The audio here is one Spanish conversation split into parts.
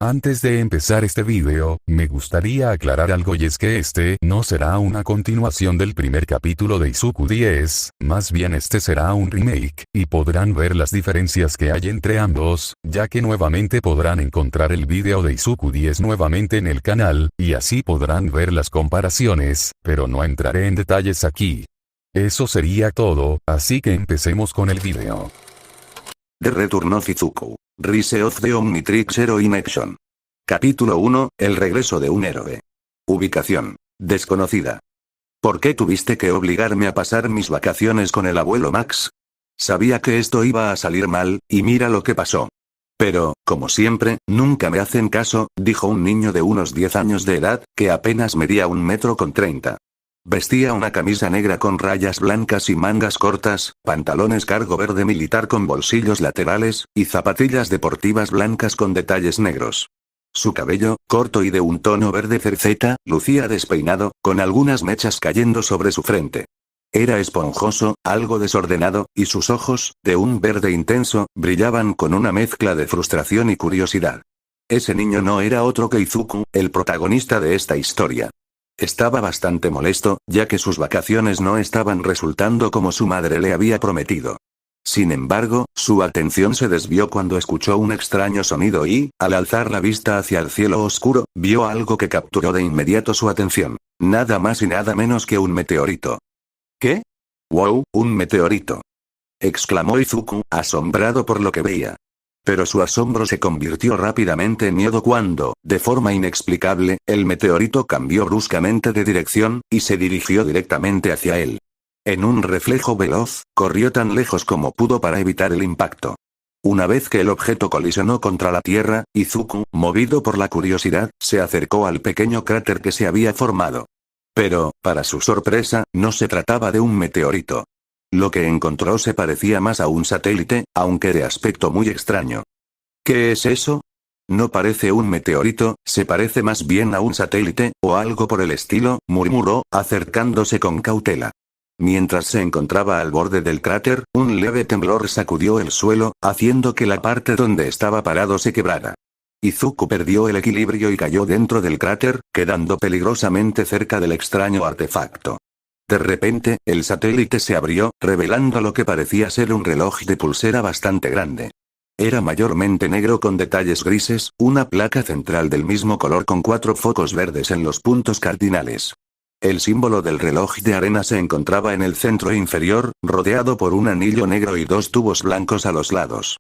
Antes de empezar este video, me gustaría aclarar algo y es que este no será una continuación del primer capítulo de Izuku 10, más bien este será un remake, y podrán ver las diferencias que hay entre ambos, ya que nuevamente podrán encontrar el video de Izuku 10 nuevamente en el canal, y así podrán ver las comparaciones, pero no entraré en detalles aquí. Eso sería todo, así que empecemos con el video. The Return of Izuku. Rise of the Omnitrix Hero in Action. Capítulo 1, El regreso de un héroe. Ubicación. Desconocida. ¿Por qué tuviste que obligarme a pasar mis vacaciones con el abuelo Max? Sabía que esto iba a salir mal, y mira lo que pasó. Pero, como siempre, nunca me hacen caso, dijo un niño de unos 10 años de edad, que apenas medía 1,30 m. Vestía una camisa negra con rayas blancas y mangas cortas, pantalones cargo verde militar con bolsillos laterales, y zapatillas deportivas blancas con detalles negros. Su cabello, corto y de un tono verde cerceta, lucía despeinado, con algunas mechas cayendo sobre su frente. Era esponjoso, algo desordenado, y sus ojos, de un verde intenso, brillaban con una mezcla de frustración y curiosidad. Ese niño no era otro que Izuku, el protagonista de esta historia. Estaba bastante molesto, ya que sus vacaciones no estaban resultando como su madre le había prometido. Sin embargo, su atención se desvió cuando escuchó un extraño sonido y, al alzar la vista hacia el cielo oscuro, vio algo que capturó de inmediato su atención. Nada más y nada menos que un meteorito. ¿Qué? ¡Wow, un meteorito!, exclamó Izuku, asombrado por lo que veía. Pero su asombro se convirtió rápidamente en miedo cuando, de forma inexplicable, el meteorito cambió bruscamente de dirección, y se dirigió directamente hacia él. En un reflejo veloz, corrió tan lejos como pudo para evitar el impacto. Una vez que el objeto colisionó contra la Tierra, Izuku, movido por la curiosidad, se acercó al pequeño cráter que se había formado. Pero, para su sorpresa, no se trataba de un meteorito. Lo que encontró se parecía más a un satélite, aunque de aspecto muy extraño. ¿Qué es eso? No parece un meteorito, se parece más bien a un satélite, o algo por el estilo, murmuró, acercándose con cautela. Mientras se encontraba al borde del cráter, un leve temblor sacudió el suelo, haciendo que la parte donde estaba parado se quebrara. Izuku perdió el equilibrio y cayó dentro del cráter, quedando peligrosamente cerca del extraño artefacto. De repente, el satélite se abrió, revelando lo que parecía ser un reloj de pulsera bastante grande. Era mayormente negro con detalles grises, una placa central del mismo color con 4 focos verdes en los puntos cardinales. El símbolo del reloj de arena se encontraba en el centro inferior, rodeado por un anillo negro y 2 tubos blancos a los lados.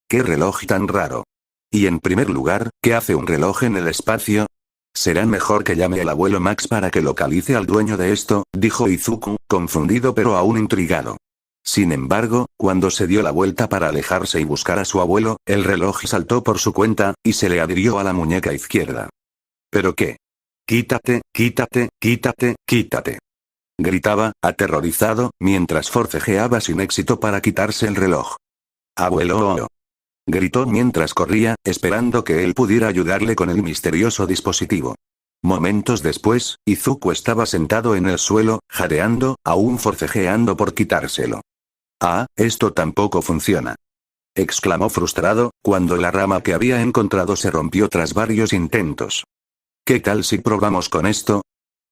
¡Qué reloj tan raro! Y en primer lugar, ¿qué hace un reloj en el espacio? Será mejor que llame al abuelo Max para que localice al dueño de esto, dijo Izuku, confundido pero aún intrigado. Sin embargo, cuando se dio la vuelta para alejarse y buscar a su abuelo, el reloj saltó por su cuenta, y se le adhirió a la muñeca izquierda. ¿Pero qué? Quítate, quítate, quítate, quítate. Gritaba, aterrorizado, mientras forcejeaba sin éxito para quitarse el reloj. Abuelo. Gritó mientras corría, esperando que él pudiera ayudarle con el misterioso dispositivo. Momentos después, Izuku estaba sentado en el suelo, jadeando, aún forcejeando por quitárselo. Ah, esto tampoco funciona. Exclamó frustrado, cuando la rama que había encontrado se rompió tras varios intentos. ¿Qué tal si probamos con esto?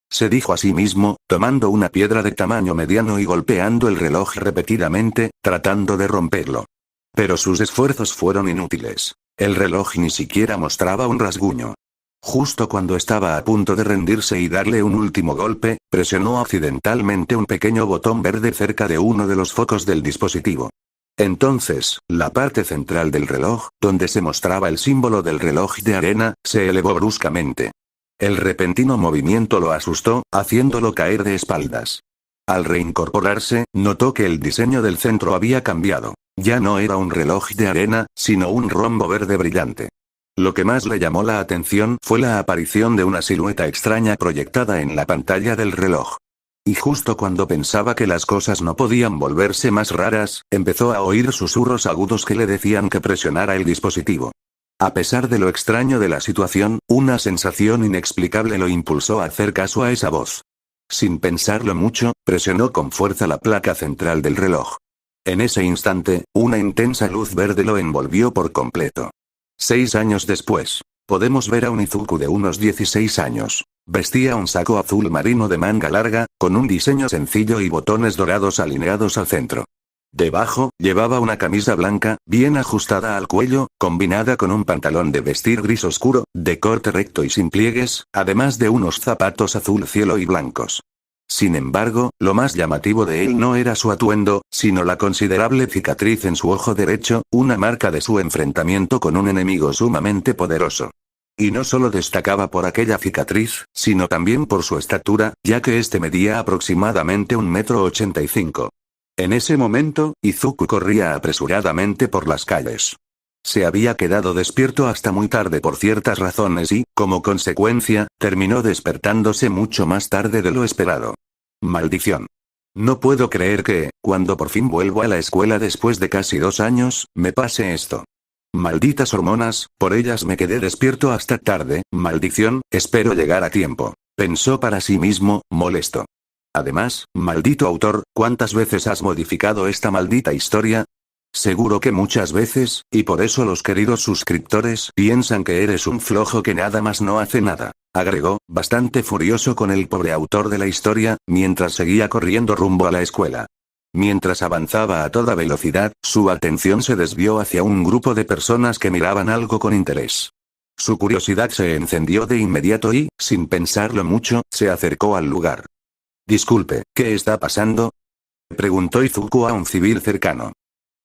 Se dijo a sí mismo, tomando una piedra de tamaño mediano y golpeando el reloj repetidamente, tratando de romperlo. Pero sus esfuerzos fueron inútiles. El reloj ni siquiera mostraba un rasguño. Justo cuando estaba a punto de rendirse y darle un último golpe, presionó accidentalmente un pequeño botón verde cerca de uno de los focos del dispositivo. Entonces, la parte central del reloj, donde se mostraba el símbolo del reloj de arena, se elevó bruscamente. El repentino movimiento lo asustó, haciéndolo caer de espaldas. Al reincorporarse, notó que el diseño del centro había cambiado. Ya no era un reloj de arena, sino un rombo verde brillante. Lo que más le llamó la atención fue la aparición de una silueta extraña proyectada en la pantalla del reloj. Y justo cuando pensaba que las cosas no podían volverse más raras, empezó a oír susurros agudos que le decían que presionara el dispositivo. A pesar de lo extraño de la situación, una sensación inexplicable lo impulsó a hacer caso a esa voz. Sin pensarlo mucho, presionó con fuerza la placa central del reloj. En ese instante, una intensa luz verde lo envolvió por completo. 6 años después. podemos ver a un Izuku de unos 16 años. Vestía un saco azul marino de manga larga, con un diseño sencillo y botones dorados alineados al centro. Debajo, llevaba una camisa blanca, bien ajustada al cuello, combinada con un pantalón de vestir gris oscuro, de corte recto y sin pliegues, además de unos zapatos azul cielo y blancos. Sin embargo, lo más llamativo de él no era su atuendo, sino la considerable cicatriz en su ojo derecho, una marca de su enfrentamiento con un enemigo sumamente poderoso. Y no solo destacaba por aquella cicatriz, sino también por su estatura, ya que este medía aproximadamente 1,85 m. En ese momento, Izuku corría apresuradamente por las calles. Se había quedado despierto hasta muy tarde por ciertas razones y, como consecuencia, terminó despertándose mucho más tarde de lo esperado. Maldición. No puedo creer que, cuando por fin vuelvo a la escuela después de casi 2 años, me pase esto. Malditas hormonas, por ellas me quedé despierto hasta tarde, maldición, espero llegar a tiempo. Pensó para sí mismo, molesto. Además, maldito autor, ¿cuántas veces has modificado esta maldita historia? Seguro que muchas veces, y por eso los queridos suscriptores piensan que eres un flojo que nada más no hace nada, agregó, bastante furioso con el pobre autor de la historia, mientras seguía corriendo rumbo a la escuela. Mientras avanzaba a toda velocidad, su atención se desvió hacia un grupo de personas que miraban algo con interés. Su curiosidad se encendió de inmediato y, sin pensarlo mucho, se acercó al lugar. Disculpe, ¿qué está pasando?, preguntó Izuku a un civil cercano.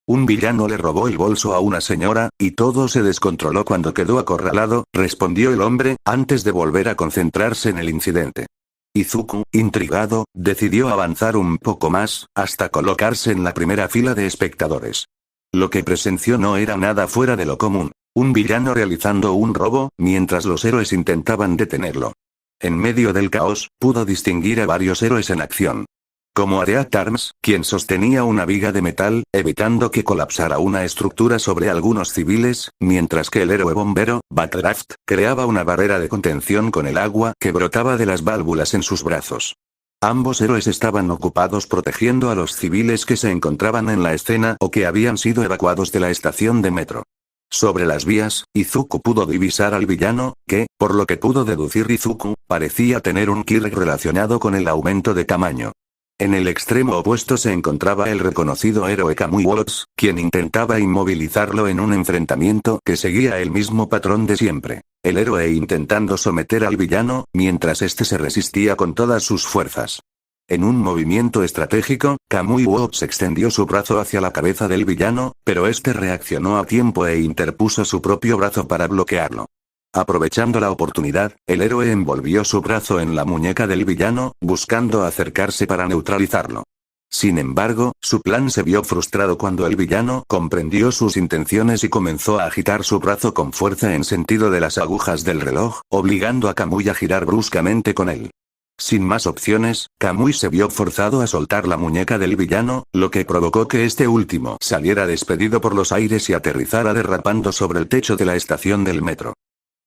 Un villano le robó el bolso a una señora, y todo se descontroló cuando quedó acorralado, respondió el hombre, antes de volver a concentrarse en el incidente. Izuku, intrigado, decidió avanzar un poco más, hasta colocarse en la primera fila de espectadores. Lo que presenció no era nada fuera de lo común. Un villano realizando un robo, mientras los héroes intentaban detenerlo. En medio del caos, pudo distinguir a varios héroes en acción. Como Adeat Arms, quien sostenía una viga de metal, evitando que colapsara una estructura sobre algunos civiles, mientras que el héroe bombero, Backdraft, creaba una barrera de contención con el agua que brotaba de las válvulas en sus brazos. Ambos héroes estaban ocupados protegiendo a los civiles que se encontraban en la escena o que habían sido evacuados de la estación de metro. Sobre las vías, Izuku pudo divisar al villano, que, por lo que pudo deducir Izuku, parecía tener un ki relacionado con el aumento de tamaño. En el extremo opuesto se encontraba el reconocido héroe Kamui Worlds, quien intentaba inmovilizarlo en un enfrentamiento que seguía el mismo patrón de siempre. El héroe intentando someter al villano, mientras este se resistía con todas sus fuerzas. En un movimiento estratégico, Kamui Worlds extendió su brazo hacia la cabeza del villano, pero este reaccionó a tiempo e interpuso su propio brazo para bloquearlo. Aprovechando la oportunidad, el héroe envolvió su brazo en la muñeca del villano, buscando acercarse para neutralizarlo. Sin embargo, su plan se vio frustrado cuando el villano comprendió sus intenciones y comenzó a agitar su brazo con fuerza en sentido de las agujas del reloj, obligando a Kamui a girar bruscamente con él. Sin más opciones, Kamui se vio forzado a soltar la muñeca del villano, lo que provocó que este último saliera despedido por los aires y aterrizara derrapando sobre el techo de la estación del metro.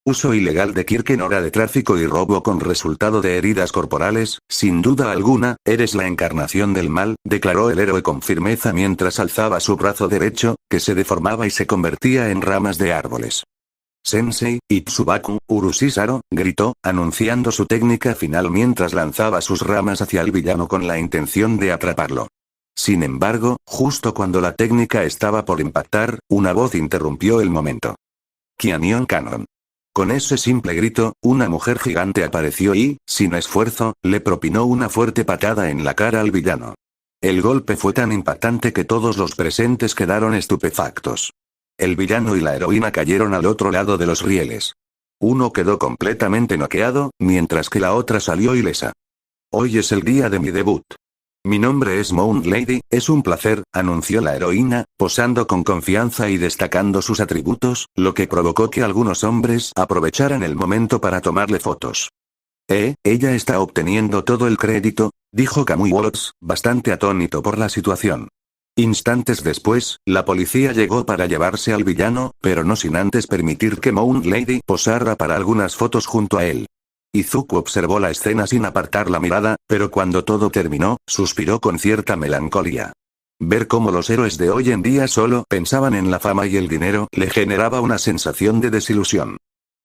Uso ilegal de Kirk en hora de tráfico y robo con resultado de heridas corporales, sin duda alguna, eres la encarnación del mal, declaró el héroe con firmeza mientras alzaba su brazo derecho, que se deformaba y se convertía en ramas de árboles. Sensei, Itsubaku, Urushisaro, gritó, anunciando su técnica final mientras lanzaba sus ramas hacia el villano con la intención de atraparlo. Sin embargo, justo cuando la técnica estaba por impactar, una voz interrumpió el momento. Kianion Canon. Con ese simple grito, una mujer gigante apareció y, sin esfuerzo, le propinó una fuerte patada en la cara al villano. El golpe fue tan impactante que todos los presentes quedaron estupefactos. El villano y la heroína cayeron al otro lado de los rieles. Uno quedó completamente noqueado, mientras que la otra salió ilesa. Hoy es el día de mi debut. Mi nombre es Moon Lady, es un placer, anunció la heroína, posando con confianza y destacando sus atributos, lo que provocó que algunos hombres aprovecharan el momento para tomarle fotos. Ella está obteniendo todo el crédito, dijo Kamui Worlds, bastante atónito por la situación. Instantes después, la policía llegó para llevarse al villano, pero no sin antes permitir que Moon Lady posara para algunas fotos junto a él. Izuku observó la escena sin apartar la mirada, pero cuando todo terminó, suspiró con cierta melancolía. Ver cómo los héroes de hoy en día solo pensaban en la fama y el dinero le generaba una sensación de desilusión.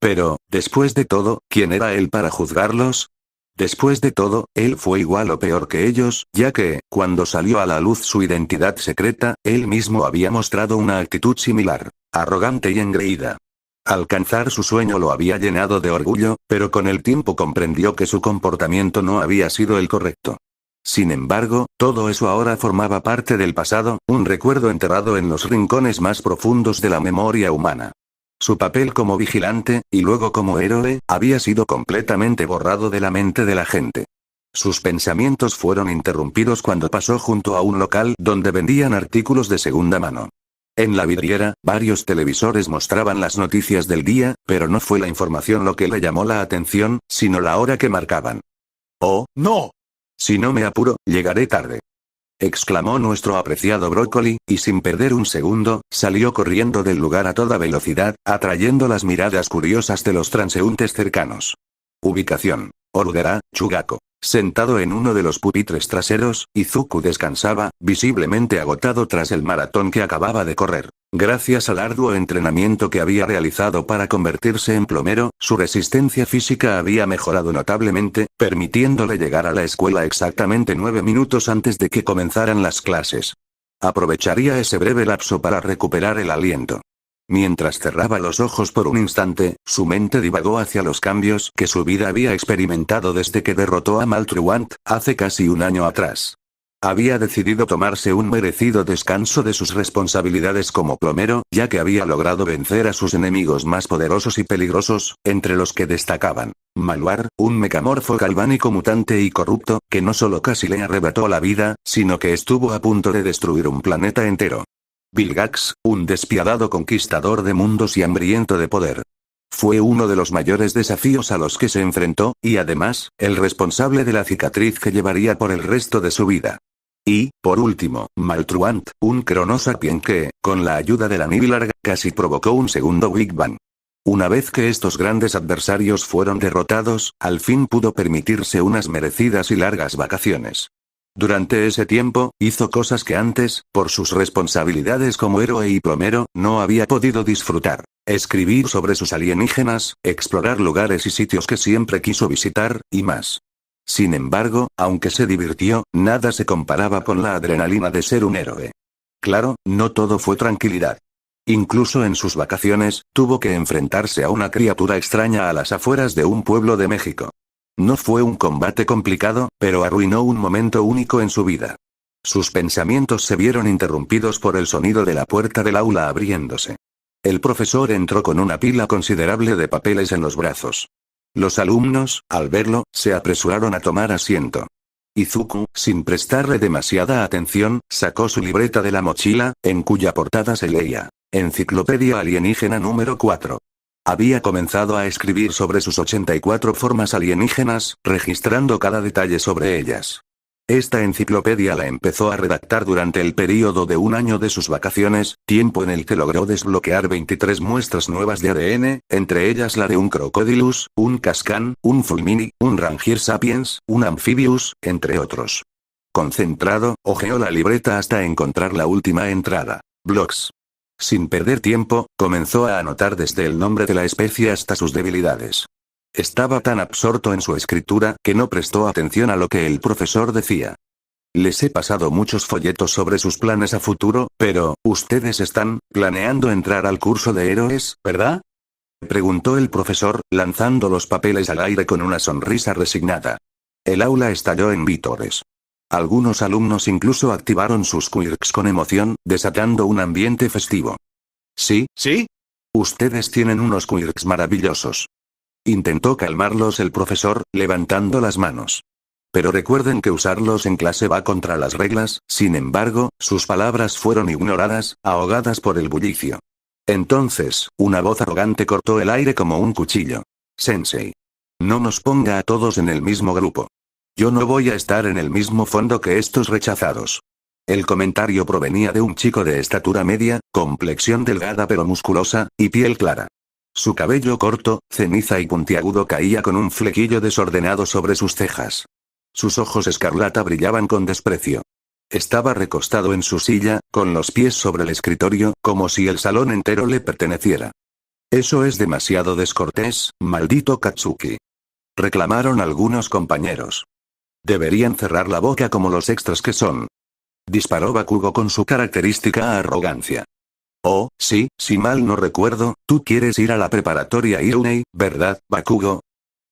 Pero, después de todo, ¿quién era él para juzgarlos? Después de todo, él fue igual o peor que ellos, ya que, cuando salió a la luz su identidad secreta, él mismo había mostrado una actitud similar, arrogante y engreída. Alcanzar su sueño lo había llenado de orgullo, pero con el tiempo comprendió que su comportamiento no había sido el correcto. Sin embargo, todo eso ahora formaba parte del pasado, un recuerdo enterrado en los rincones más profundos de la memoria humana. Su papel como vigilante, y luego como héroe, había sido completamente borrado de la mente de la gente. Sus pensamientos fueron interrumpidos cuando pasó junto a un local donde vendían artículos de segunda mano. En la vidriera, varios televisores mostraban las noticias del día, pero no fue la información lo que le llamó la atención, sino la hora que marcaban. ¡Oh, no! Si no me apuro, llegaré tarde, exclamó nuestro apreciado Brócoli, y sin perder un segundo, salió corriendo del lugar a toda velocidad, atrayendo las miradas curiosas de los transeúntes cercanos. Ubicación: Orudera, Chugako. Sentado en uno de los pupitres traseros, Izuku descansaba, visiblemente agotado tras el maratón que acababa de correr. Gracias al arduo entrenamiento que había realizado para convertirse en plomero, su resistencia física había mejorado notablemente, permitiéndole llegar a la escuela exactamente 9 minutos antes de que comenzaran las clases. Aprovecharía ese breve lapso para recuperar el aliento. Mientras cerraba los ojos por un instante, su mente divagó hacia los cambios que su vida había experimentado desde que derrotó a Maltruant, hace casi un año atrás. Había decidido tomarse un merecido descanso de sus responsabilidades como plomero, ya que había logrado vencer a sus enemigos más poderosos y peligrosos, entre los que destacaban Maluar, un mecamorfo galvánico mutante y corrupto, que no solo casi le arrebató la vida, sino que estuvo a punto de destruir un planeta entero. Vilgax, un despiadado conquistador de mundos y hambriento de poder. Fue uno de los mayores desafíos a los que se enfrentó, y además, el responsable de la cicatriz que llevaría por el resto de su vida. Y, por último, Maltruant, un cronosapien que, con la ayuda de la Nibilarga, casi provocó un segundo Big Bang. Una vez que estos grandes adversarios fueron derrotados, al fin pudo permitirse unas merecidas y largas vacaciones. Durante ese tiempo, hizo cosas que antes, por sus responsabilidades como héroe y plomero, no había podido disfrutar. Escribir sobre sus alienígenas, explorar lugares y sitios que siempre quiso visitar, y más. Sin embargo, aunque se divirtió, nada se comparaba con la adrenalina de ser un héroe. Claro, no todo fue tranquilidad. Incluso en sus vacaciones, tuvo que enfrentarse a una criatura extraña a las afueras de un pueblo de México. No fue un combate complicado, pero arruinó un momento único en su vida. Sus pensamientos se vieron interrumpidos por el sonido de la puerta del aula abriéndose. El profesor entró con una pila considerable de papeles en los brazos. Los alumnos, al verlo, se apresuraron a tomar asiento. Izuku, sin prestarle demasiada atención, sacó su libreta de la mochila, en cuya portada se leía: Enciclopedia Alienígena número 4. Había comenzado a escribir sobre sus 84 formas alienígenas, registrando cada detalle sobre ellas. Esta enciclopedia la empezó a redactar durante el período de un año de sus vacaciones, tiempo en el que logró desbloquear 23 muestras nuevas de ADN, entre ellas la de un Crocodilus, un Cascan, un Fulmini, un Rangier Sapiens, un Amphibius, entre otros. Concentrado, hojeó la libreta hasta encontrar la última entrada: Blogs. Sin perder tiempo, comenzó a anotar desde el nombre de la especie hasta sus debilidades. Estaba tan absorto en su escritura que no prestó atención a lo que el profesor decía. Les he pasado muchos folletos sobre sus planes a futuro, pero, ustedes están planeando entrar al curso de héroes, ¿verdad?, preguntó el profesor, lanzando los papeles al aire con una sonrisa resignada. El aula estalló en vítores. Algunos alumnos incluso activaron sus quirks con emoción, desatando un ambiente festivo. ¿Sí? ¿Sí? Ustedes tienen unos quirks maravillosos. Intentó calmarlos el profesor, levantando las manos. Pero recuerden que usarlos en clase va contra las reglas. Sin embargo, sus palabras fueron ignoradas, ahogadas por el bullicio. Entonces, una voz arrogante cortó el aire como un cuchillo. Sensei. No nos ponga a todos en el mismo grupo. Yo no voy a estar en el mismo fondo que estos rechazados. El comentario provenía de un chico de estatura media, complexión delgada pero musculosa, y piel clara. Su cabello corto, ceniza y puntiagudo caía con un flequillo desordenado sobre sus cejas. Sus ojos escarlata brillaban con desprecio. Estaba recostado en su silla, con los pies sobre el escritorio, como si el salón entero le perteneciera. Eso es demasiado descortés, maldito Katsuki. Reclamaron algunos compañeros. Deberían cerrar la boca como los extras que son. Disparó Bakugo con su característica arrogancia. Oh, sí, si mal no recuerdo, tú quieres ir a la preparatoria Iunei, ¿verdad, Bakugo?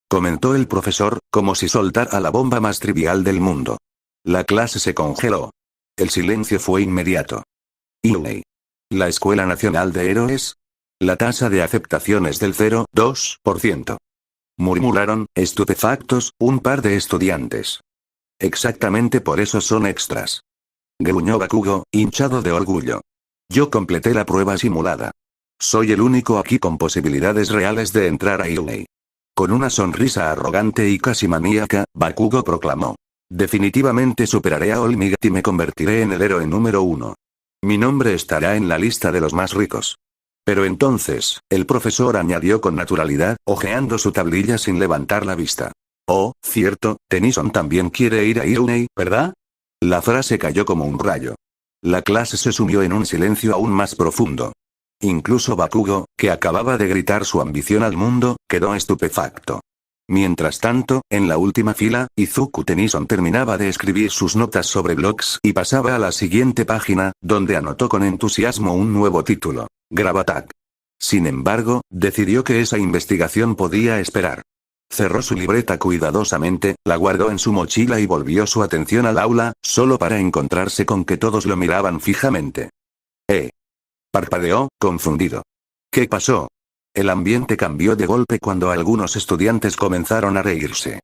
Comentó el profesor, como si soltara la bomba más trivial del mundo. La clase se congeló. El silencio fue inmediato. Iunei. ¿La Escuela Nacional de Héroes? La tasa de aceptación es del 0,2%. Murmuraron, estupefactos, un par de estudiantes. Exactamente por eso son extras. Gruñó Bakugo, hinchado de orgullo. Yo completé la prueba simulada. Soy el único aquí con posibilidades reales de entrar a Iunei. Con una sonrisa arrogante y casi maníaca, Bakugo proclamó. Definitivamente superaré a All Might y me convertiré en el héroe número 1. Mi nombre estará en la lista de los más ricos. Pero entonces, el profesor añadió con naturalidad, hojeando su tablilla sin levantar la vista. Oh, cierto, Tennyson también quiere ir a Iunei, ¿verdad? La frase cayó como un rayo. La clase se sumió en un silencio aún más profundo. Incluso Bakugo, que acababa de gritar su ambición al mundo, quedó estupefacto. Mientras tanto, en la última fila, Izuku Tennyson terminaba de escribir sus notas sobre blogs y pasaba a la siguiente página, donde anotó con entusiasmo un nuevo título. Gravatak. Sin embargo, decidió que esa investigación podía esperar. Cerró su libreta cuidadosamente, la guardó en su mochila y volvió su atención al aula, solo para encontrarse con que todos lo miraban fijamente. Parpadeó, confundido. ¿Qué pasó? El ambiente cambió de golpe cuando algunos estudiantes comenzaron a reírse.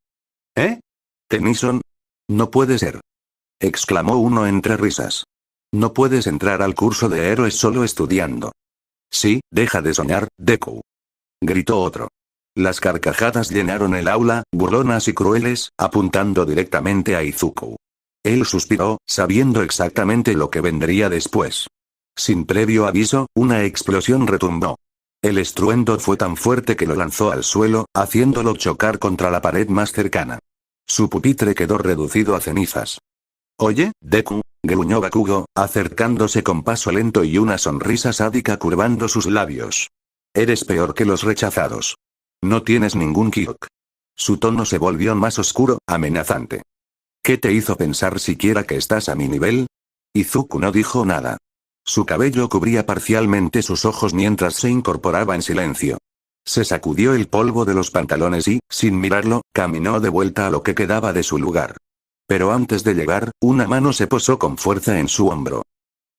¿Tennyson? No puede ser. Exclamó uno entre risas. No puedes entrar al curso de héroes solo estudiando. Sí, deja de soñar, Deku. Gritó otro. Las carcajadas llenaron el aula, burlonas y crueles, apuntando directamente a Izuku. Él suspiró, sabiendo exactamente lo que vendría después. Sin previo aviso, una explosión retumbó. El estruendo fue tan fuerte que lo lanzó al suelo, haciéndolo chocar contra la pared más cercana. Su pupitre quedó reducido a cenizas. Oye, Deku, gruñó Bakugo, acercándose con paso lento y una sonrisa sádica curvando sus labios. Eres peor que los rechazados. No tienes ningún Kyok. Su tono se volvió más oscuro, amenazante. ¿Qué te hizo pensar siquiera que estás a mi nivel? Izuku no dijo nada. Su cabello cubría parcialmente sus ojos mientras se incorporaba en silencio. Se sacudió el polvo de los pantalones y, sin mirarlo, caminó de vuelta a lo que quedaba de su lugar. Pero antes de llegar, una mano se posó con fuerza en su hombro.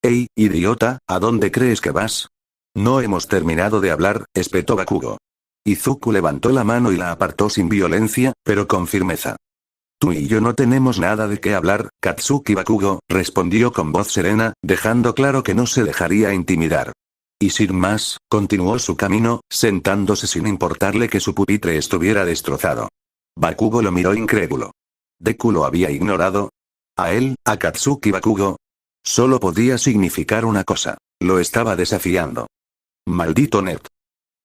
«¡Ey, idiota, ¿a dónde crees que vas?» No hemos terminado de hablar, espetó Bakugo. Izuku levantó la mano y la apartó sin violencia, pero con firmeza. Tú y yo no tenemos nada de qué hablar, Katsuki Bakugo, respondió con voz serena, dejando claro que no se dejaría intimidar. Y sin más, continuó su camino, sentándose sin importarle que su pupitre estuviera destrozado. Bakugo lo miró incrédulo. ¿Deku lo había ignorado? A él, a Katsuki Bakugo. Solo podía significar una cosa. Lo estaba desafiando. Maldito nerd.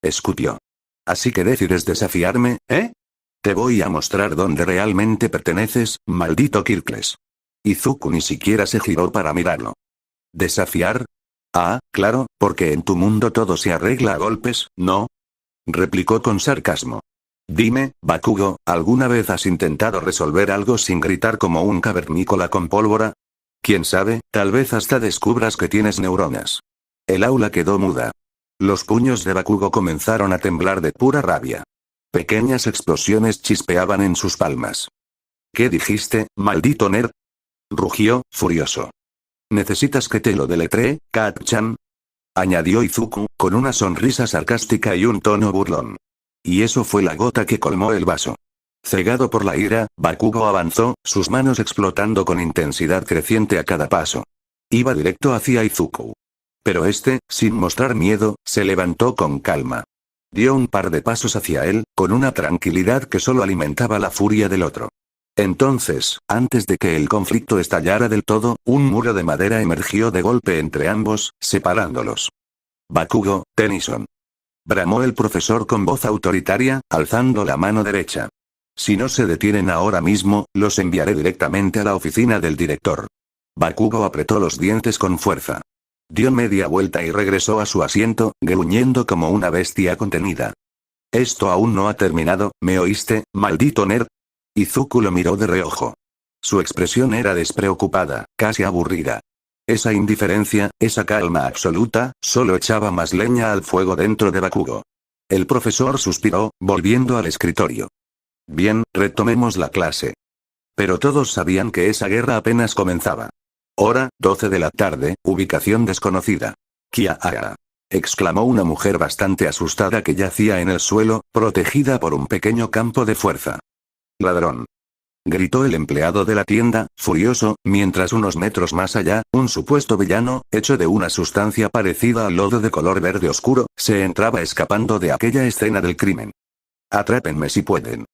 Escupió. Así que decides desafiarme, ¿eh? Te voy a mostrar dónde realmente perteneces, maldito Kirkles. Izuku ni siquiera se giró para mirarlo. ¿Desafiar? Ah, claro, porque en tu mundo todo se arregla a golpes, ¿no? Replicó con sarcasmo. Dime, Bakugo, ¿alguna vez has intentado resolver algo sin gritar como un cavernícola con pólvora? Quién sabe, tal vez hasta descubras que tienes neuronas. El aula quedó muda. Los puños de Bakugo comenzaron a temblar de pura rabia. Pequeñas explosiones chispeaban en sus palmas. ¿Qué dijiste, maldito nerd? Rugió, furioso. ¿Necesitas que te lo deletree, Kat-chan? Añadió Izuku, con una sonrisa sarcástica y un tono burlón. Y eso fue la gota que colmó el vaso. Cegado por la ira, Bakugo avanzó, sus manos explotando con intensidad creciente a cada paso. Iba directo hacia Izuku. Pero este, sin mostrar miedo, se levantó con calma. Dio un par de pasos hacia él, con una tranquilidad que solo alimentaba la furia del otro. Entonces, antes de que el conflicto estallara del todo, un muro de madera emergió de golpe entre ambos, separándolos. Bakugo, Tennyson. Bramó el profesor con voz autoritaria, alzando la mano derecha. Si no se detienen ahora mismo, los enviaré directamente a la oficina del director. Bakugo apretó los dientes con fuerza. Dio media vuelta y regresó a su asiento, gruñendo como una bestia contenida. Esto aún no ha terminado, ¿me oíste, maldito nerd? Izuku lo miró de reojo. Su expresión era despreocupada, casi aburrida. Esa indiferencia, esa calma absoluta, solo echaba más leña al fuego dentro de Bakugo. El profesor suspiró, volviendo al escritorio. Bien, retomemos la clase. Pero todos sabían que esa guerra apenas comenzaba. Hora, 12 de la tarde, ubicación desconocida. Kiara. Exclamó una mujer bastante asustada que yacía en el suelo, protegida por un pequeño campo de fuerza. Ladrón. Gritó el empleado de la tienda, furioso, mientras unos metros más allá, un supuesto villano, hecho de una sustancia parecida al lodo de color verde oscuro, se entraba escapando de aquella escena del crimen. Atrápenme si pueden.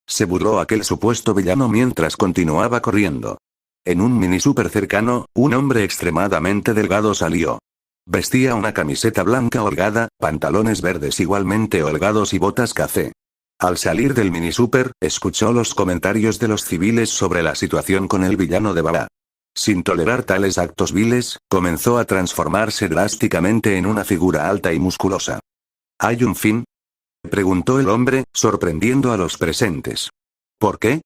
Se burló aquel supuesto villano mientras continuaba corriendo. En un mini super cercano, un hombre extremadamente delgado salió. Vestía una camiseta blanca holgada, pantalones verdes igualmente holgados y botas café. Al salir del mini super, escuchó los comentarios de los civiles sobre la situación con el villano de Baba. Sin tolerar tales actos viles, comenzó a transformarse drásticamente en una figura alta y musculosa. ¿Hay un fin?, preguntó el hombre, sorprendiendo a los presentes. ¿Por qué?,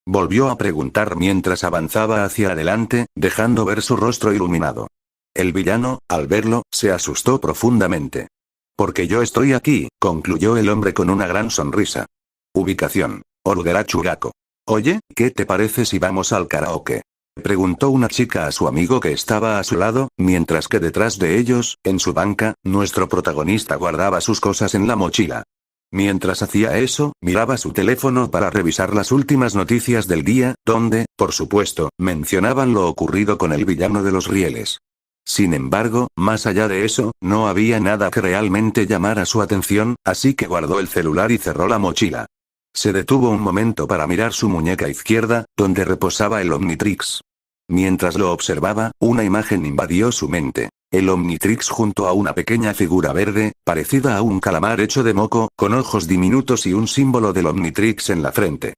volvió a preguntar mientras avanzaba hacia adelante, dejando ver su rostro iluminado. El villano, al verlo, se asustó profundamente. Porque yo estoy aquí, concluyó el hombre con una gran sonrisa. Ubicación: Orugara-Churako. Oye, ¿qué te parece si vamos al karaoke?, preguntó una chica a su amigo que estaba a su lado, mientras que detrás de ellos, en su banca, nuestro protagonista guardaba sus cosas en la mochila. Mientras hacía eso, miraba su teléfono para revisar las últimas noticias del día, donde, por supuesto, mencionaban lo ocurrido con el villano de los rieles. Sin embargo, más allá de eso, no había nada que realmente llamara su atención, así que guardó el celular y cerró la mochila. Se detuvo un momento para mirar su muñeca izquierda, donde reposaba el Omnitrix. Mientras lo observaba, una imagen invadió su mente. El Omnitrix junto a una pequeña figura verde, parecida a un calamar hecho de moco, con ojos diminutos y un símbolo del Omnitrix en la frente.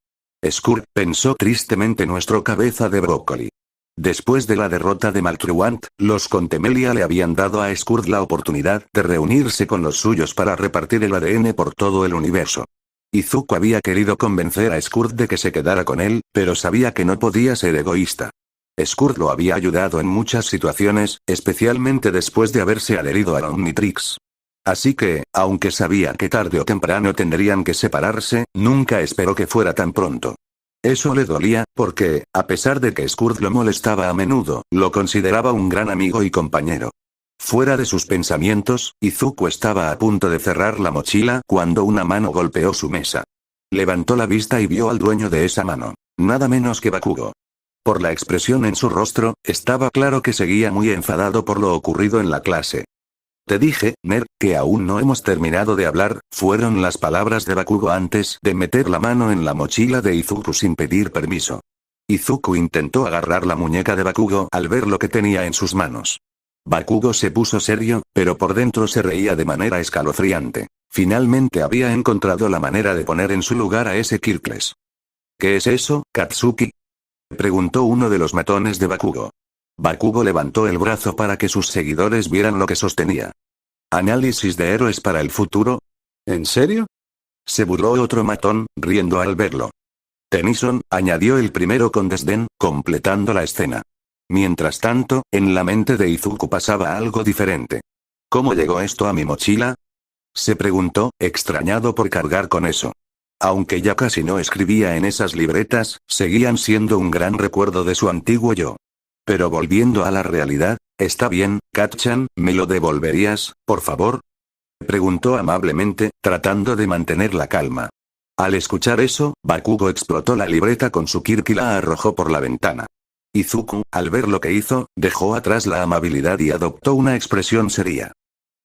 Skurk, pensó tristemente nuestro cabeza de brócoli. Después de la derrota de Maltruant, los Contemelia le habían dado a Skurk la oportunidad de reunirse con los suyos para repartir el ADN por todo el universo. Izuku había querido convencer a Skurk de que se quedara con él, pero sabía que no podía ser egoísta. Skurk lo había ayudado en muchas situaciones, especialmente después de haberse adherido al Omnitrix. Así que, aunque sabía que tarde o temprano tendrían que separarse, nunca esperó que fuera tan pronto. Eso le dolía, porque, a pesar de que Skurk lo molestaba a menudo, lo consideraba un gran amigo y compañero. Fuera de sus pensamientos, Izuku estaba a punto de cerrar la mochila cuando una mano golpeó su mesa. Levantó la vista y vio al dueño de esa mano. Nada menos que Bakugo. Por la expresión en su rostro, estaba claro que seguía muy enfadado por lo ocurrido en la clase. Te dije, nerd, que aún no hemos terminado de hablar, fueron las palabras de Bakugo antes de meter la mano en la mochila de Izuku sin pedir permiso. Izuku intentó agarrar la muñeca de Bakugo al ver lo que tenía en sus manos. Bakugo se puso serio, pero por dentro se reía de manera escalofriante. Finalmente había encontrado la manera de poner en su lugar a ese Kirkles. ¿Qué es eso, Katsuki?, preguntó uno de los matones de Bakugo. Bakugo levantó el brazo para que sus seguidores vieran lo que sostenía. ¿Análisis de héroes para el futuro? ¿En serio?, se burló otro matón, riendo al verlo. Tennyson, añadió el primero con desdén, completando la escena. Mientras tanto, en la mente de Izuku pasaba algo diferente. ¿Cómo llegó esto a mi mochila?, se preguntó, extrañado por cargar con eso. Aunque ya casi no escribía en esas libretas, seguían siendo un gran recuerdo de su antiguo yo. Pero volviendo a la realidad, ¿está bien, Kat-chan, me lo devolverías, por favor?, preguntó amablemente, tratando de mantener la calma. Al escuchar eso, Bakugo explotó la libreta con su kirk y la arrojó por la ventana. Izuku, al ver lo que hizo, dejó atrás la amabilidad y adoptó una expresión seria.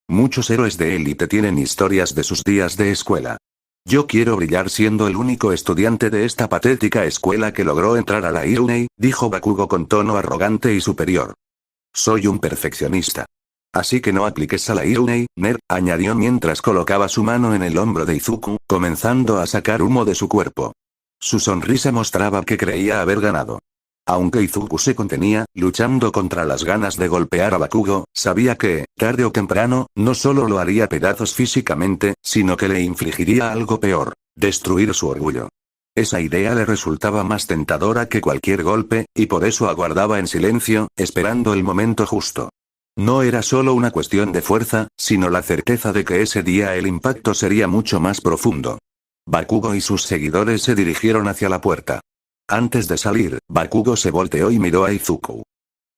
Muchos héroes de élite tienen historias de sus días de escuela. Yo quiero brillar siendo el único estudiante de esta patética escuela que logró entrar a la Irunei, dijo Bakugo con tono arrogante y superior. Soy un perfeccionista. Así que no apliques a la Irunei, nerd, añadió mientras colocaba su mano en el hombro de Izuku, comenzando a sacar humo de su cuerpo. Su sonrisa mostraba que creía haber ganado. Aunque Izuku se contenía, luchando contra las ganas de golpear a Bakugo, sabía que, tarde o temprano, no solo lo haría pedazos físicamente, sino que le infligiría algo peor: destruir su orgullo. Esa idea le resultaba más tentadora que cualquier golpe, y por eso aguardaba en silencio, esperando el momento justo. No era solo una cuestión de fuerza, sino la certeza de que ese día el impacto sería mucho más profundo. Bakugo y sus seguidores se dirigieron hacia la puerta. Antes de salir, Bakugo se volteó y miró a Izuku.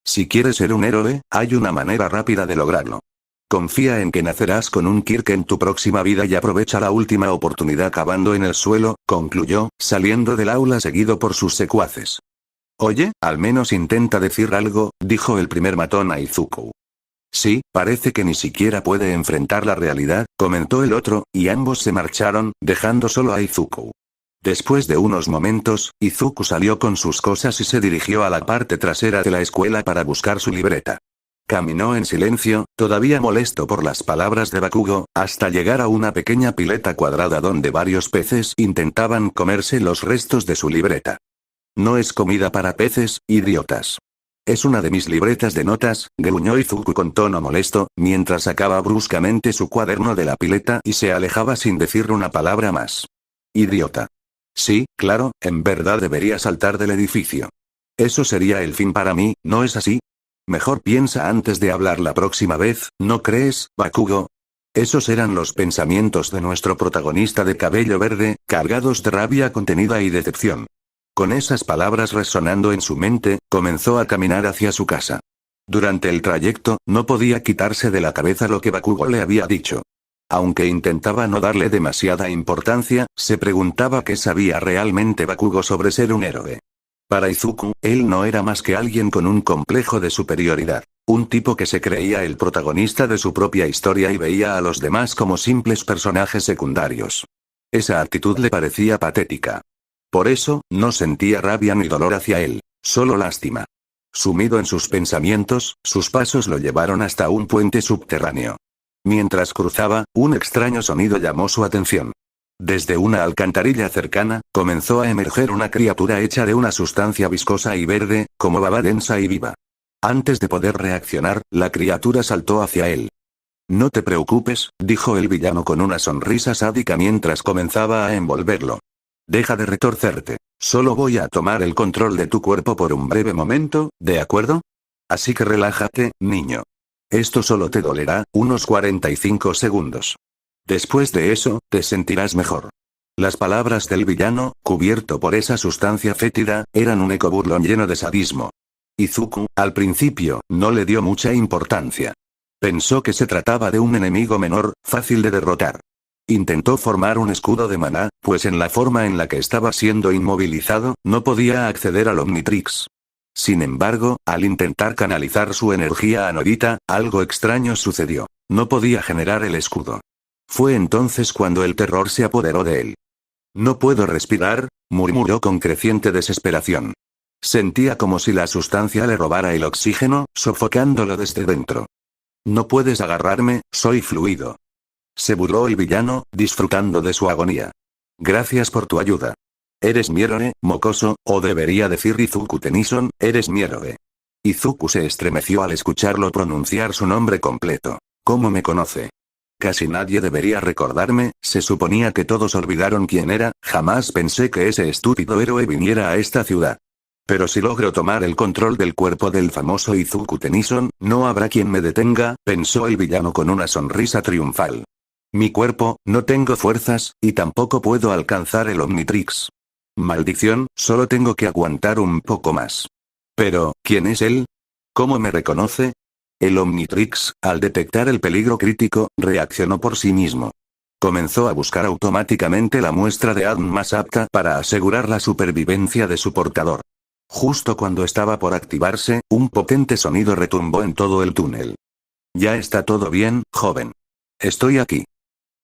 Si quieres ser un héroe, hay una manera rápida de lograrlo. Confía en que nacerás con un Kirk en tu próxima vida y aprovecha la última oportunidad cavando en el suelo, concluyó, saliendo del aula seguido por sus secuaces. Oye, al menos intenta decir algo, dijo el primer matón a Izuku. Sí, parece que ni siquiera puede enfrentar la realidad, comentó el otro, y ambos se marcharon, dejando solo a Izuku. Después de unos momentos, Izuku salió con sus cosas y se dirigió a la parte trasera de la escuela para buscar su libreta. Caminó en silencio, todavía molesto por las palabras de Bakugo, hasta llegar a una pequeña pileta cuadrada donde varios peces intentaban comerse los restos de su libreta. No es comida para peces, idiotas. Es una de mis libretas de notas, gruñó Izuku con tono molesto, mientras sacaba bruscamente su cuaderno de la pileta y se alejaba sin decir una palabra más. Idiota. Sí, claro, en verdad debería saltar del edificio. Eso sería el fin para mí, ¿no es así? Mejor piensa antes de hablar la próxima vez, ¿no crees, Bakugo? Esos eran los pensamientos de nuestro protagonista de cabello verde, cargados de rabia contenida y decepción. Con esas palabras resonando en su mente, comenzó a caminar hacia su casa. Durante el trayecto, no podía quitarse de la cabeza lo que Bakugo le había dicho. Aunque intentaba no darle demasiada importancia, se preguntaba qué sabía realmente Bakugo sobre ser un héroe. Para Izuku, él no era más que alguien con un complejo de superioridad. Un tipo que se creía el protagonista de su propia historia y veía a los demás como simples personajes secundarios. Esa actitud le parecía patética. Por eso, no sentía rabia ni dolor hacia él, solo lástima. Sumido en sus pensamientos, sus pasos lo llevaron hasta un puente subterráneo. Mientras cruzaba, un extraño sonido llamó su atención. Desde una alcantarilla cercana, comenzó a emerger una criatura hecha de una sustancia viscosa y verde, como baba densa y viva. Antes de poder reaccionar, la criatura saltó hacia él. No te preocupes, dijo el villano con una sonrisa sádica mientras comenzaba a envolverlo. Deja de retorcerte. Solo voy a tomar el control de tu cuerpo por un breve momento, ¿de acuerdo? Así que relájate, niño. Esto solo te dolerá, unos 45 segundos. Después de eso, te sentirás mejor. Las palabras del villano, cubierto por esa sustancia fétida, eran un eco burlón lleno de sadismo. Izuku, al principio, no le dio mucha importancia. Pensó que se trataba de un enemigo menor, fácil de derrotar. Intentó formar un escudo de maná, pues en la forma en la que estaba siendo inmovilizado, no podía acceder al Omnitrix. Sin embargo, al intentar canalizar su energía a Norita, algo extraño sucedió. No podía generar el escudo. Fue entonces cuando el terror se apoderó de él. No puedo respirar, murmuró con creciente desesperación. Sentía como si la sustancia le robara el oxígeno, sofocándolo desde dentro. No puedes agarrarme, soy fluido. Se burló el villano, disfrutando de su agonía. Gracias por tu ayuda. Eres mi héroe, mocoso, o debería decir Izuku Tennyson, eres mi héroe. Izuku se estremeció al escucharlo pronunciar su nombre completo. ¿Cómo me conoce? Casi nadie debería recordarme, se suponía que todos olvidaron quién era, jamás pensé que ese estúpido héroe viniera a esta ciudad. Pero si logro tomar el control del cuerpo del famoso Izuku Tennyson, no habrá quien me detenga, pensó el villano con una sonrisa triunfal. Mi cuerpo, no tengo fuerzas, y tampoco puedo alcanzar el Omnitrix. Maldición, solo tengo que aguantar un poco más. Pero, ¿quién es él? ¿Cómo me reconoce? El Omnitrix, al detectar el peligro crítico, reaccionó por sí mismo. Comenzó a buscar automáticamente la muestra de ADN más apta para asegurar la supervivencia de su portador. Justo cuando estaba por activarse, un potente sonido retumbó en todo el túnel. Ya está todo bien, joven. Estoy aquí.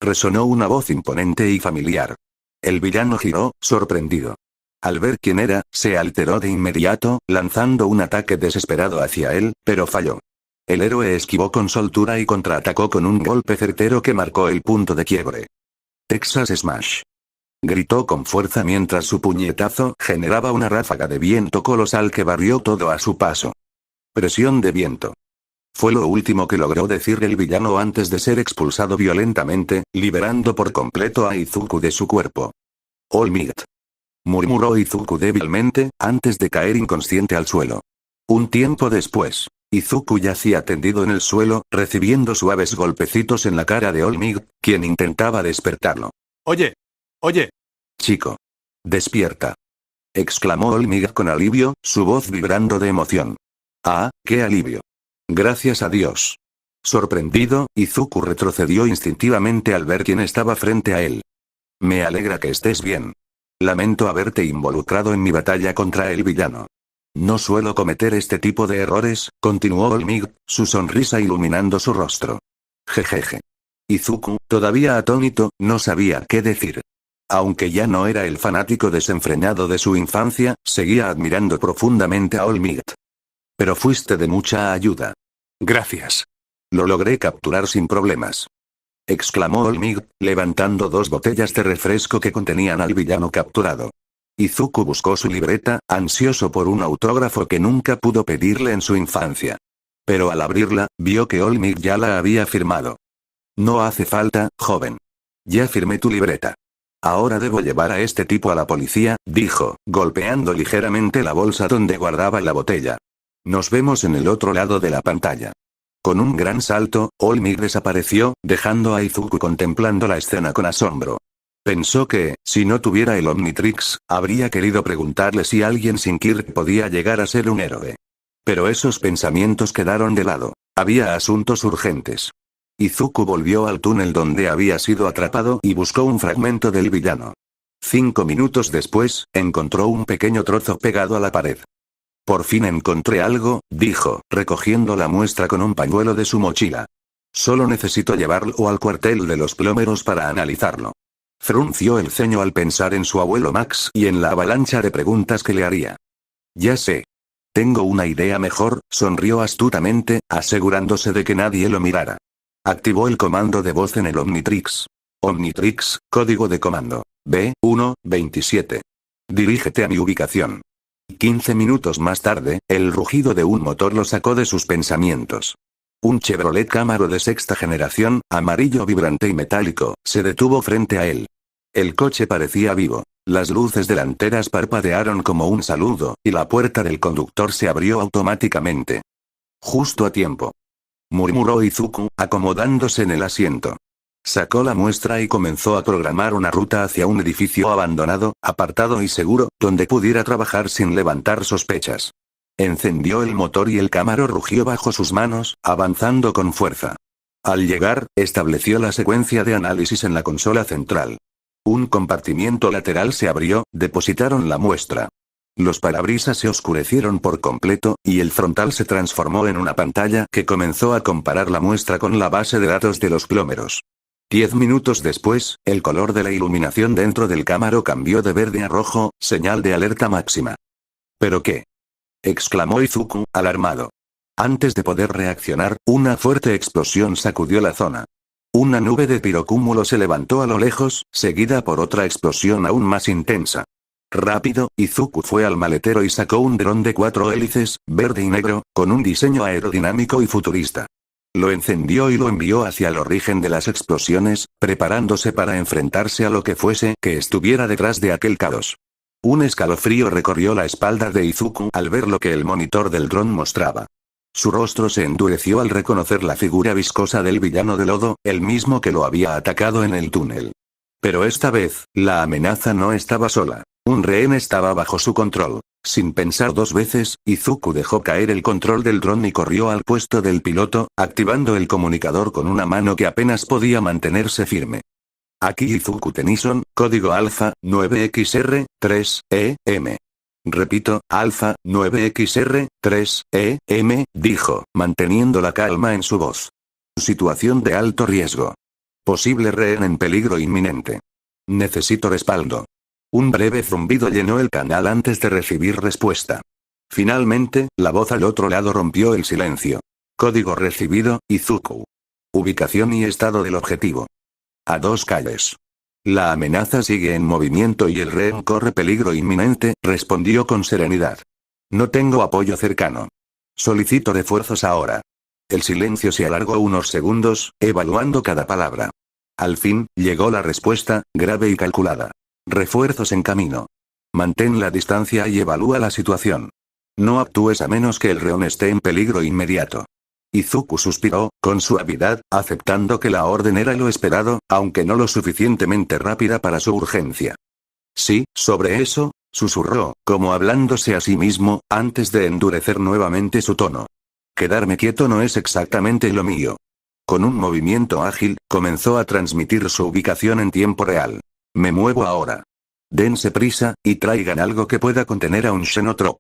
Resonó una voz imponente y familiar. El villano giró, sorprendido. Al ver quién era, se alteró de inmediato, lanzando un ataque desesperado hacia él, pero falló. El héroe esquivó con soltura y contraatacó con un golpe certero que marcó el punto de quiebre. Texas Smash. Gritó con fuerza mientras su puñetazo generaba una ráfaga de viento colosal que barrió todo a su paso. Presión de viento. Fue lo último que logró decir el villano antes de ser expulsado violentamente, liberando por completo a Izuku de su cuerpo. All Might. Murmuró Izuku débilmente, antes de caer inconsciente al suelo. Un tiempo después, Izuku yacía tendido en el suelo, recibiendo suaves golpecitos en la cara de All Might, quien intentaba despertarlo. Oye. Oye. Chico. Despierta. Exclamó All Might con alivio, su voz vibrando de emoción. Ah, qué alivio. Gracias a Dios. Sorprendido, Izuku retrocedió instintivamente al ver quién estaba frente a él. Me alegra que estés bien. Lamento haberte involucrado en mi batalla contra el villano. No suelo cometer este tipo de errores, continuó All Might, su sonrisa iluminando su rostro. Jejeje. Izuku, todavía atónito, no sabía qué decir. Aunque ya no era el fanático desenfrenado de su infancia, seguía admirando profundamente a All Might. Pero fuiste de mucha ayuda. Gracias. Lo logré capturar sin problemas. Exclamó All Might, levantando 2 botellas de refresco que contenían al villano capturado. Izuku buscó su libreta, ansioso por un autógrafo que nunca pudo pedirle en su infancia. Pero al abrirla, vio que All Might ya la había firmado. No hace falta, joven. Ya firmé tu libreta. Ahora debo llevar a este tipo a la policía, dijo, golpeando ligeramente la bolsa donde guardaba la botella. Nos vemos en el otro lado de la pantalla. Con un gran salto, All Might desapareció, dejando a Izuku contemplando la escena con asombro. Pensó que, si no tuviera el Omnitrix, habría querido preguntarle si alguien sin Kirk podía llegar a ser un héroe. Pero esos pensamientos quedaron de lado. Había asuntos urgentes. Izuku volvió al túnel donde había sido atrapado y buscó un fragmento del villano. 5 minutos después, encontró un pequeño trozo pegado a la pared. Por fin encontré algo, dijo, recogiendo la muestra con un pañuelo de su mochila. Solo necesito llevarlo al cuartel de los plomeros para analizarlo. Frunció el ceño al pensar en su abuelo Max y en la avalancha de preguntas que le haría. Ya sé. Tengo una idea mejor, sonrió astutamente, asegurándose de que nadie lo mirara. Activó el comando de voz en el Omnitrix. Omnitrix, código de comando. B127. Dirígete a mi ubicación. 15 minutos más tarde, el rugido de un motor lo sacó de sus pensamientos. Un Chevrolet Camaro de sexta generación, amarillo vibrante y metálico, se detuvo frente a él. El coche parecía vivo. Las luces delanteras parpadearon como un saludo, y la puerta del conductor se abrió automáticamente. Justo a tiempo. Murmuró Izuku, acomodándose en el asiento. Sacó la muestra y comenzó a programar una ruta hacia un edificio abandonado, apartado y seguro, donde pudiera trabajar sin levantar sospechas. Encendió el motor y el Camaro rugió bajo sus manos, avanzando con fuerza. Al llegar, estableció la secuencia de análisis en la consola central. Un compartimiento lateral se abrió, depositaron la muestra. Los parabrisas se oscurecieron por completo, y el frontal se transformó en una pantalla que comenzó a comparar la muestra con la base de datos de los plómeros. 10 minutos después, el color de la iluminación dentro del Camaro cambió de verde a rojo, señal de alerta máxima. ¿Pero qué? Exclamó Izuku, alarmado. Antes de poder reaccionar, una fuerte explosión sacudió la zona. Una nube de pirocúmulo se levantó a lo lejos, seguida por otra explosión aún más intensa. Rápido, Izuku fue al maletero y sacó un dron de 4 hélices, verde y negro, con un diseño aerodinámico y futurista. Lo encendió y lo envió hacia el origen de las explosiones, preparándose para enfrentarse a lo que fuese que estuviera detrás de aquel caos. Un escalofrío recorrió la espalda de Izuku al ver lo que el monitor del dron mostraba. Su rostro se endureció al reconocer la figura viscosa del villano de lodo, el mismo que lo había atacado en el túnel. Pero esta vez, la amenaza no estaba sola. Un rehén estaba bajo su control. Sin pensar 2 veces, Izuku dejó caer el control del dron y corrió al puesto del piloto, activando el comunicador con una mano que apenas podía mantenerse firme. Aquí Izuku Tennyson, código Alpha 9XR3EM. Repito, Alpha 9XR3EM, dijo, manteniendo la calma en su voz. Situación de alto riesgo. Posible rehén en peligro inminente. Necesito respaldo. Un breve zumbido llenó el canal antes de recibir respuesta. Finalmente, la voz al otro lado rompió el silencio. Código recibido, Izuku. Ubicación y estado del objetivo. A 2 calles. La amenaza sigue en movimiento y el rehén corre peligro inminente, respondió con serenidad. No tengo apoyo cercano. Solicito refuerzos ahora. El silencio se alargó unos segundos, evaluando cada palabra. Al fin, llegó la respuesta, grave y calculada. Refuerzos en camino. Mantén la distancia y evalúa la situación. No actúes a menos que el rehén esté en peligro inmediato. Izuku suspiró, con suavidad, aceptando que la orden era lo esperado, aunque no lo suficientemente rápida para su urgencia. Sí, sobre eso, susurró, como hablándose a sí mismo, antes de endurecer nuevamente su tono. Quedarme quieto no es exactamente lo mío. Con un movimiento ágil, comenzó a transmitir su ubicación en tiempo real. Me muevo ahora. Dense prisa, y traigan algo que pueda contener a un Xenotrop.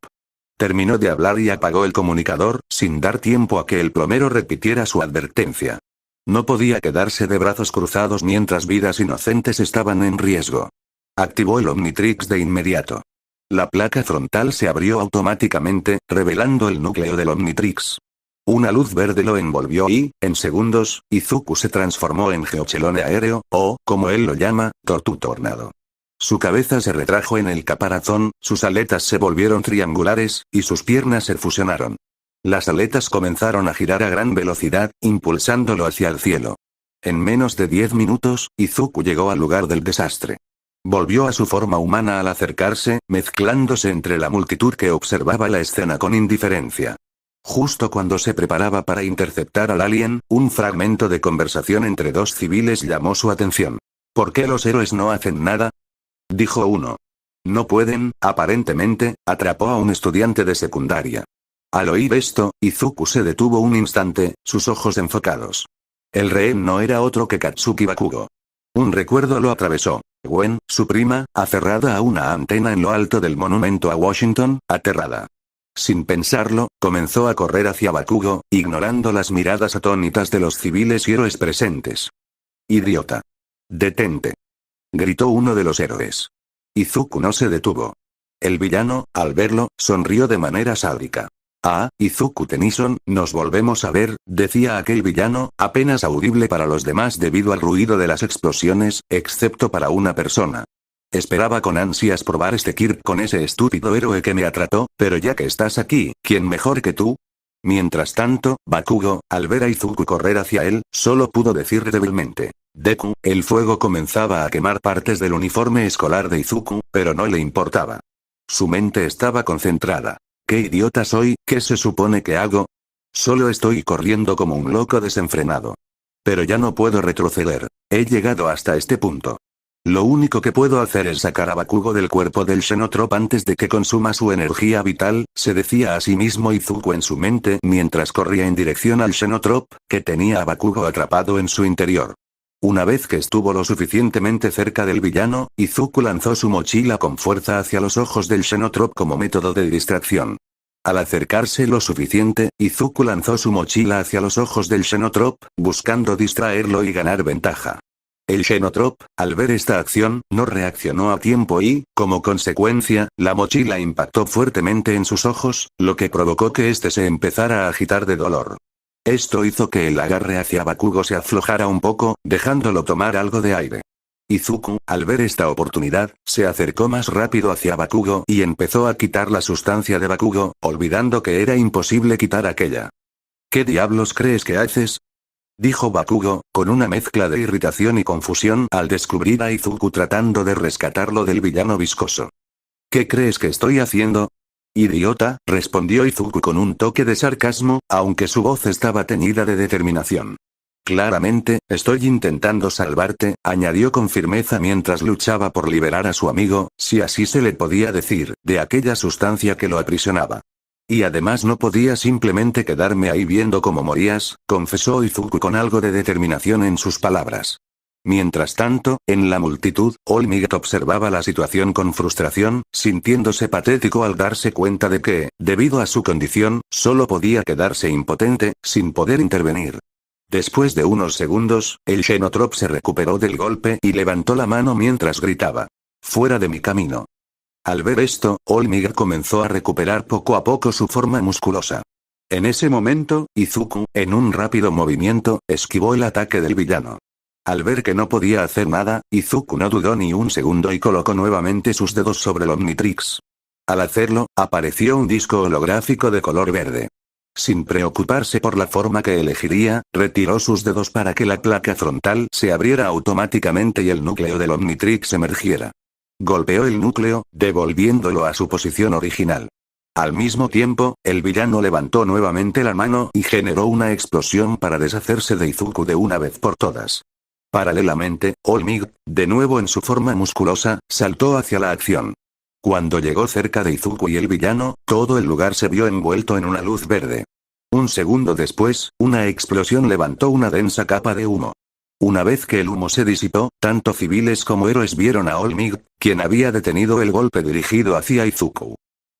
Terminó de hablar y apagó el comunicador, sin dar tiempo a que el plomero repitiera su advertencia. No podía quedarse de brazos cruzados mientras vidas inocentes estaban en riesgo. Activó el Omnitrix de inmediato. La placa frontal se abrió automáticamente, revelando el núcleo del Omnitrix. Una luz verde lo envolvió y, en segundos, Izuku se transformó en Geochelone aéreo, o, como él lo llama, Tornado. Su cabeza se retrajo en el caparazón, sus aletas se volvieron triangulares, y sus piernas se fusionaron. Las aletas comenzaron a girar a gran velocidad, impulsándolo hacia el cielo. En menos de 10 minutos, Izuku llegó al lugar del desastre. Volvió a su forma humana al acercarse, mezclándose entre la multitud que observaba la escena con indiferencia. Justo cuando se preparaba para interceptar al alien, un fragmento de conversación entre dos civiles llamó su atención. ¿Por qué los héroes no hacen nada?, dijo uno. No pueden, aparentemente, atrapó a un estudiante de secundaria. Al oír esto, Izuku se detuvo un instante, sus ojos enfocados. El rehén no era otro que Katsuki Bakugo. Un recuerdo lo atravesó. Gwen, su prima, aferrada a una antena en lo alto del monumento a Washington, aterrada. Sin pensarlo, comenzó a correr hacia Bakugo, ignorando las miradas atónitas de los civiles y héroes presentes. «Idiota. Detente», gritó uno de los héroes. Izuku no se detuvo. El villano, al verlo, sonrió de manera sádica. «Ah, Izuku Tennyson, nos volvemos a ver», decía aquel villano, apenas audible para los demás debido al ruido de las explosiones, excepto para una persona. Esperaba con ansias probar este Kirp con ese estúpido héroe que me atrató, pero ya que estás aquí, ¿quién mejor que tú? Mientras tanto, Bakugo, al ver a Izuku correr hacia él, solo pudo decir débilmente: «Deku». El fuego comenzaba a quemar partes del uniforme escolar de Izuku, pero no le importaba. Su mente estaba concentrada. «¿Qué idiota soy? ¿Qué se supone que hago? Solo estoy corriendo como un loco desenfrenado. Pero ya no puedo retroceder. He llegado hasta este punto. Lo único que puedo hacer es sacar a Bakugo del cuerpo del Xenotrop antes de que consuma su energía vital», se decía a sí mismo Izuku en su mente mientras corría en dirección al Xenotrop, que tenía a Bakugo atrapado en su interior. Una vez que estuvo lo suficientemente cerca del villano, Izuku lanzó su mochila con fuerza hacia los ojos del Xenotrop como método de distracción. Al acercarse lo suficiente, Izuku lanzó su mochila hacia los ojos del Xenotrop, buscando distraerlo y ganar ventaja. El Xenotrop, al ver esta acción, no reaccionó a tiempo y, como consecuencia, la mochila impactó fuertemente en sus ojos, lo que provocó que éste se empezara a agitar de dolor. Esto hizo que el agarre hacia Bakugo se aflojara un poco, dejándolo tomar algo de aire. Izuku, al ver esta oportunidad, se acercó más rápido hacia Bakugo y empezó a quitar la sustancia de Bakugo, olvidando que era imposible quitar aquella. «¿Qué diablos crees que haces?», dijo Bakugo, con una mezcla de irritación y confusión al descubrir a Izuku tratando de rescatarlo del villano viscoso. «¿Qué crees que estoy haciendo?». «Idiota», respondió Izuku con un toque de sarcasmo, aunque su voz estaba teñida de determinación. «Claramente, estoy intentando salvarte», añadió con firmeza mientras luchaba por liberar a su amigo, si así se le podía decir, de aquella sustancia que lo aprisionaba. «Y además no podía simplemente quedarme ahí viendo cómo morías», confesó Izuku con algo de determinación en sus palabras. Mientras tanto, en la multitud, All Might observaba la situación con frustración, sintiéndose patético al darse cuenta de que, debido a su condición, solo podía quedarse impotente, sin poder intervenir. Después de unos segundos, el Xenotrop se recuperó del golpe y levantó la mano mientras gritaba: «¡Fuera de mi camino!». Al ver esto, All Might comenzó a recuperar poco a poco su forma musculosa. En ese momento, Izuku, en un rápido movimiento, esquivó el ataque del villano. Al ver que no podía hacer nada, Izuku no dudó ni un segundo y colocó nuevamente sus dedos sobre el Omnitrix. Al hacerlo, apareció un disco holográfico de color verde. Sin preocuparse por la forma que elegiría, retiró sus dedos para que la placa frontal se abriera automáticamente y el núcleo del Omnitrix emergiera. Golpeó el núcleo, devolviéndolo a su posición original. Al mismo tiempo, el villano levantó nuevamente la mano y generó una explosión para deshacerse de Izuku de una vez por todas. Paralelamente, All Might, de nuevo en su forma musculosa, saltó hacia la acción. Cuando llegó cerca de Izuku y el villano, todo el lugar se vio envuelto en una luz verde. Un segundo después, una explosión levantó una densa capa de humo. Una vez que el humo se disipó, tanto civiles como héroes vieron a All Might, quien había detenido el golpe dirigido hacia Izuku.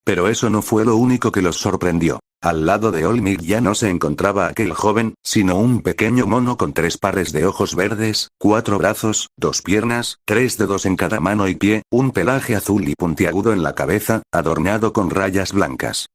Pero eso no fue lo único que los sorprendió. Al lado de All Might ya no se encontraba aquel joven, sino un pequeño mono con 3 pares de ojos verdes, 4 brazos, 2 piernas, 3 dedos en cada mano y pie, un pelaje azul y puntiagudo en la cabeza, adornado con rayas blancas.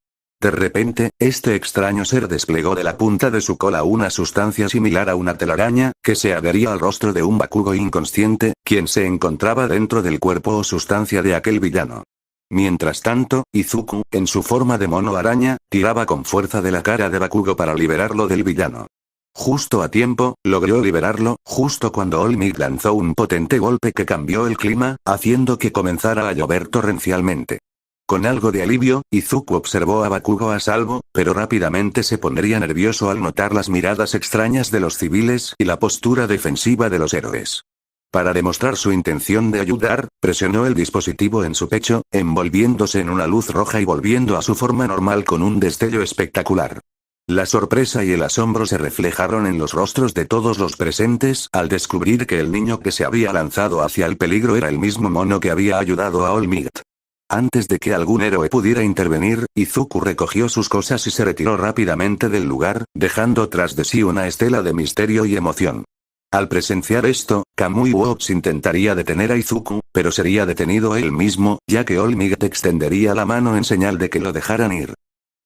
De repente, este extraño ser desplegó de la punta de su cola una sustancia similar a una telaraña, que se adhería al rostro de un Bakugo inconsciente, quien se encontraba dentro del cuerpo o sustancia de aquel villano. Mientras tanto, Izuku, en su forma de mono araña, tiraba con fuerza de la cara de Bakugo para liberarlo del villano. Justo a tiempo, logró liberarlo, justo cuando All Might lanzó un potente golpe que cambió el clima, haciendo que comenzara a llover torrencialmente. Con algo de alivio, Izuku observó a Bakugo a salvo, pero rápidamente se pondría nervioso al notar las miradas extrañas de los civiles y la postura defensiva de los héroes. Para demostrar su intención de ayudar, presionó el dispositivo en su pecho, envolviéndose en una luz roja y volviendo a su forma normal con un destello espectacular. La sorpresa y el asombro se reflejaron en los rostros de todos los presentes al descubrir que el niño que se había lanzado hacia el peligro era el mismo mono que había ayudado a All Might. Antes de que algún héroe pudiera intervenir, Izuku recogió sus cosas y se retiró rápidamente del lugar, dejando tras de sí una estela de misterio y emoción. Al presenciar esto, Kamui Wops intentaría detener a Izuku, pero sería detenido él mismo, ya que All Might extendería la mano en señal de que lo dejaran ir.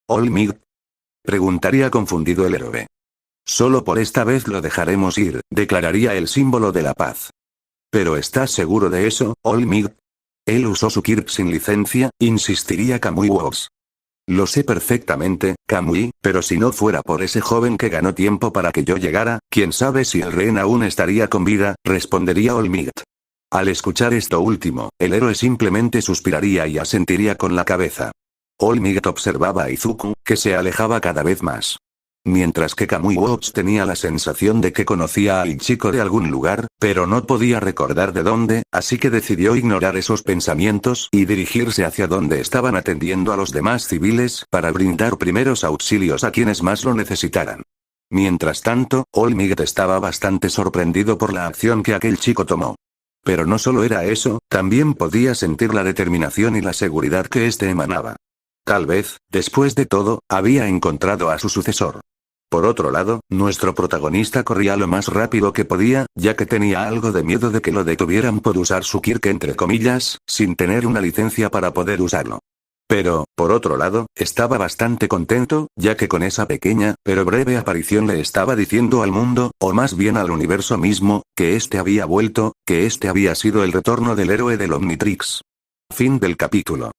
¿All Might?, preguntaría confundido el héroe. Solo por esta vez lo dejaremos ir, declararía el símbolo de la paz. ¿Pero estás seguro de eso, All Might? Él usó su Kirk sin licencia, insistiría Kamui Wops. Lo sé perfectamente, Kamui, pero si no fuera por ese joven que ganó tiempo para que yo llegara, quién sabe si el rehén aún estaría con vida, respondería All Might. Al escuchar esto último, el héroe simplemente suspiraría y asentiría con la cabeza. All Might observaba a Izuku, que se alejaba cada vez más. Mientras que Kamui Wops tenía la sensación de que conocía al chico de algún lugar, pero no podía recordar de dónde, así que decidió ignorar esos pensamientos y dirigirse hacia donde estaban atendiendo a los demás civiles para brindar primeros auxilios a quienes más lo necesitaran. Mientras tanto, All Might estaba bastante sorprendido por la acción que aquel chico tomó. Pero no solo era eso, también podía sentir la determinación y la seguridad que éste emanaba. Tal vez, después de todo, había encontrado a su sucesor. Por otro lado, nuestro protagonista corría lo más rápido que podía, ya que tenía algo de miedo de que lo detuvieran por usar su Kirk entre comillas, sin tener una licencia para poder usarlo. Pero, por otro lado, estaba bastante contento, ya que con esa pequeña, pero breve aparición le estaba diciendo al mundo, o más bien al universo mismo, que este había vuelto, que este había sido el retorno del héroe del Omnitrix. Fin del capítulo.